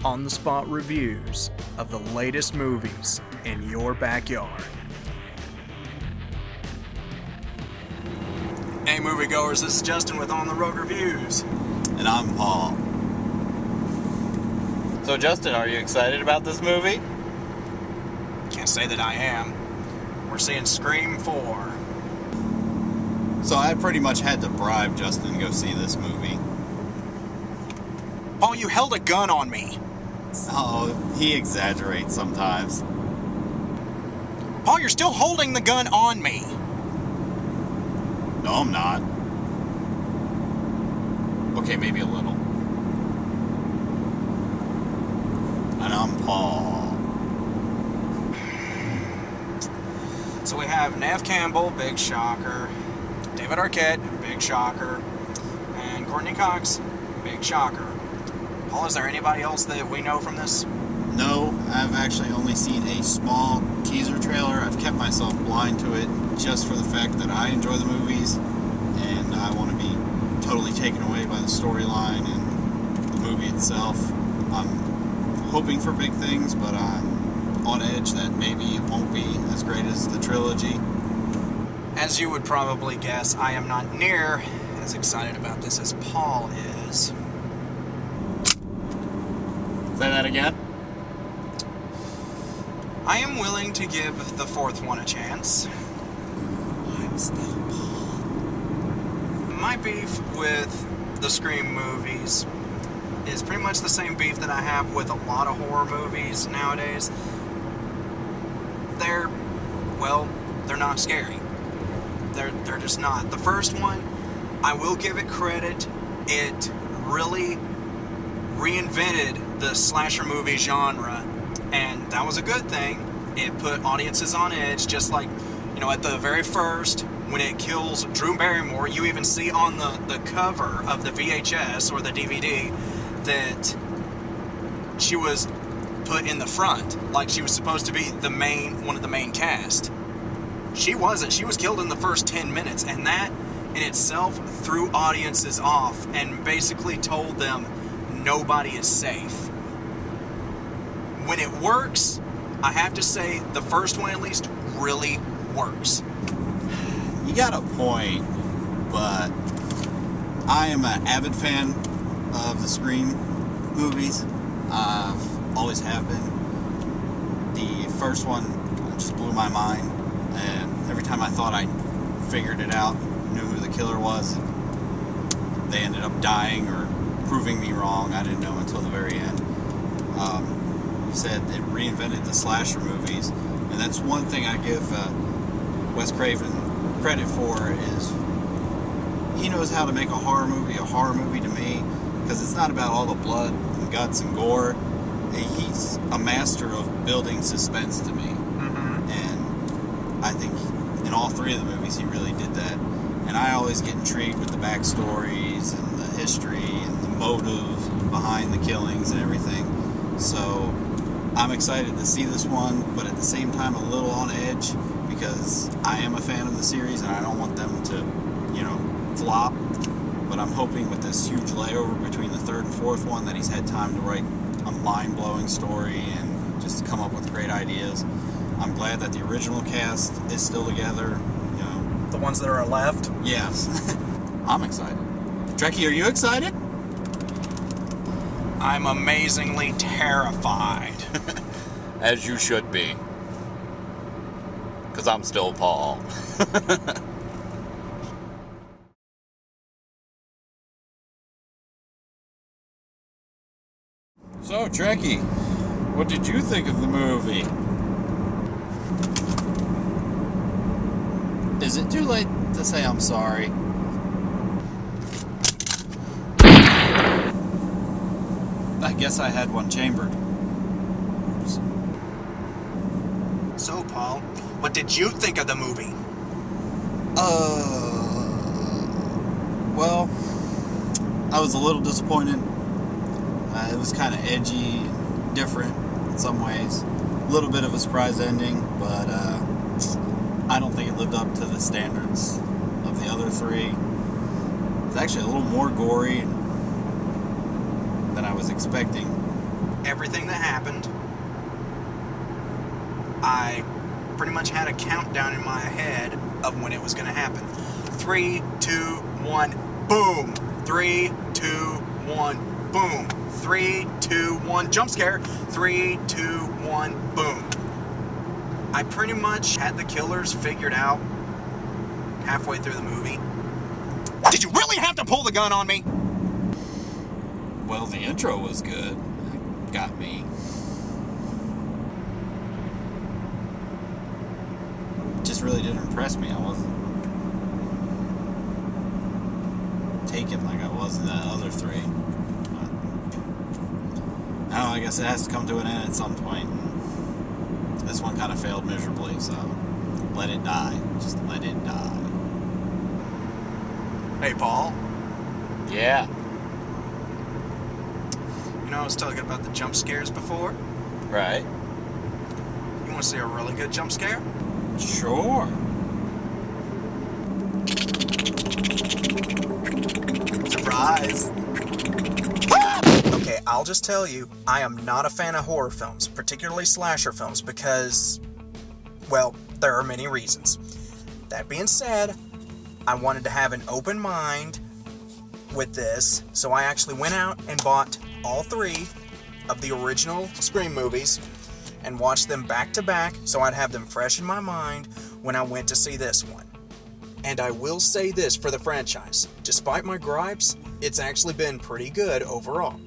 on-the-spot reviews of the latest movies in your backyard. Hey moviegoers, this is Justin with On The Road Reviews. And I'm Paul. So Justin, are you excited about this movie? Can't say that I am. We're seeing Scream 4. So I pretty much had to bribe Justin to go see this movie. Paul, you held a gun on me. Oh, he exaggerates sometimes. Paul, you're still holding the gun on me. No, I'm not. Okay, maybe a little. And I'm Paul. So we have Neve Campbell, big shocker. David Arquette, big shocker. And Courtney Cox, big shocker. Paul, is there anybody else that we know from this? No, I've actually only seen a small teaser trailer. I've kept myself blind to it just for the fact that I enjoy the movies and I want to be totally taken away by the storyline and the movie itself. I'm hoping for big things, but I'm on edge that maybe it won't be as great as the trilogy. As you would probably guess, I am not near as excited about this as Paul is. Say that again? I am willing to give the fourth one a chance. I'm still Paul. My beef with the Scream movies is pretty much the same beef that I have with a lot of horror movies nowadays. They're not scary. They're just not. The first one, I will give it credit. It really reinvented the slasher movie genre, and that was a good thing. It put audiences on edge, just like, at the very first, when it kills Drew Barrymore, you even see on the cover of the VHS or the DVD that she was put in the front, like she was supposed to be one of the main cast. She wasn't. She was killed in the first 10 minutes, and that in itself threw audiences off and basically told them nobody is safe. When it works, I have to say the first one at least really works. You got a point, but I am an avid fan of the Scream movies. I've always have been. The first one just blew my mind, and every time I thought I figured it out, knew who the killer was, they ended up dying or proving me wrong. I didn't know until the very end. You said it reinvented the slasher movies, and that's one thing I give Wes Craven credit for, is he knows how to make a horror movie to me, because it's not about all the blood and guts and gore. He's a master of building suspense to me. Mm-hmm. And I think in all three of the movies he really did that. And I always get intrigued with the backstories and the history and the motive behind the killings and everything. So I'm excited to see this one, but at the same time a little on edge, because I am a fan of the series and I don't want them to, flop. But I'm hoping with this huge layover between the third and fourth one that he's had time to write a mind-blowing story and just come up with great ideas. I'm glad that the original cast is still together. The ones that are left? Yes. I'm excited. Trekkie, are you excited? I'm amazingly terrified. As you should be. Because I'm still Paul. So, Trekkie, what did you think of the movie? Is it too late to say I'm sorry? I guess I had one chambered. Oops. So, Paul, what did you think of the movie? Well, I was a little disappointed. It was kind of edgy and different in some ways. A little bit of a surprise ending, but I don't think it lived up to the standards of the other three. It's actually a little more gory than I was expecting. everything that happened. I pretty much had a countdown in my head of when it was going to happen. 3, 2, 1, boom! 3, 2, 1, boom! 3, 2, 1, jump scare! 3, 2, 1, boom! I pretty much had the killers figured out halfway through the movie. Did you really have to pull the gun on me? Well, the intro was good. Got me. Just really didn't impress me. I wasn't taken like I was in the other three. But, I don't know, I guess it has to come to an end at some point. This one kind of failed miserably, so let it die. Just let it die. Hey, Paul. Yeah. You know, I was talking about the jump scares before. Right. You want to see a really good jump scare? Sure. Surprise! Okay, I'll just tell you, I am not a fan of horror films, particularly slasher films, because, well, there are many reasons. That being said, I wanted to have an open mind with this, so I actually went out and bought all 3 of the original Scream movies and watched them back to back so I'd have them fresh in my mind when I went to see this one. And I will say this for the franchise, despite my gripes, it's actually been pretty good overall.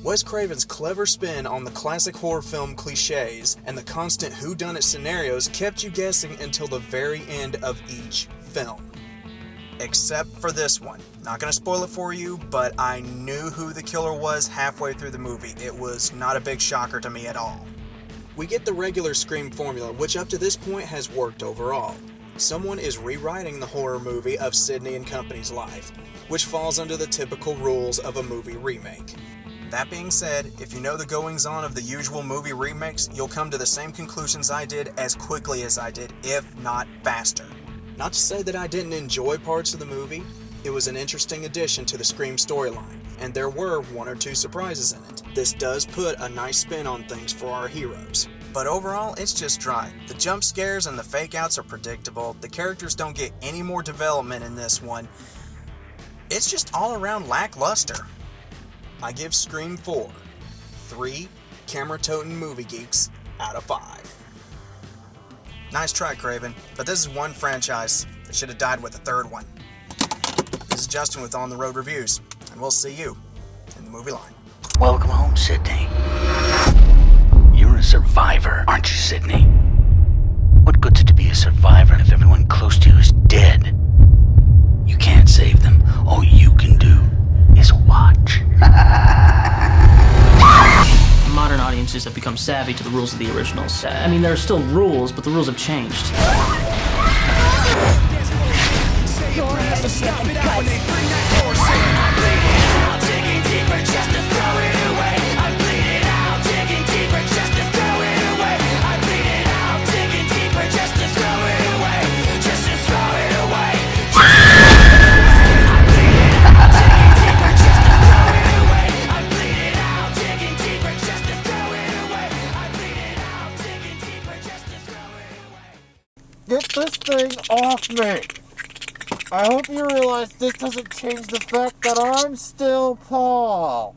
Wes Craven's clever spin on the classic horror film cliches and the constant whodunit scenarios kept you guessing until the very end of each film. Except for this one. Not gonna spoil it for you, but I knew who the killer was halfway through the movie. It was not a big shocker to me at all. We get the regular Scream formula, which up to this point has worked overall. Someone is rewriting the horror movie of Sidney and Company's life, which falls under the typical rules of a movie remake. That being said, if you know the goings-on of the usual movie remakes, you'll come to the same conclusions I did as quickly as I did, if not faster. Not to say that I didn't enjoy parts of the movie, it was an interesting addition to the Scream storyline, and there were 1 or 2 surprises in it. This does put a nice spin on things for our heroes. But overall, it's just dry. The jump scares and the fake outs are predictable, the characters don't get any more development in this one. It's just all around lackluster. I give Scream 4 3 camera-toting movie geeks out of 5. Nice try, Craven, but this is one franchise that should have died with a 3rd one. This is Justin with On The Road Reviews, and we'll see you in the movie line. Welcome home, Sydney. You're a survivor, aren't you, Sydney? What good's it to be a survivor if everyone close to you is dead? You can't save them. All you can do is watch. Modern audiences have become savvy to the rules of the originals. I mean, there are still rules, but the rules have changed. Get this thing off me! I hope you realize this doesn't change the fact that I'm still Paul.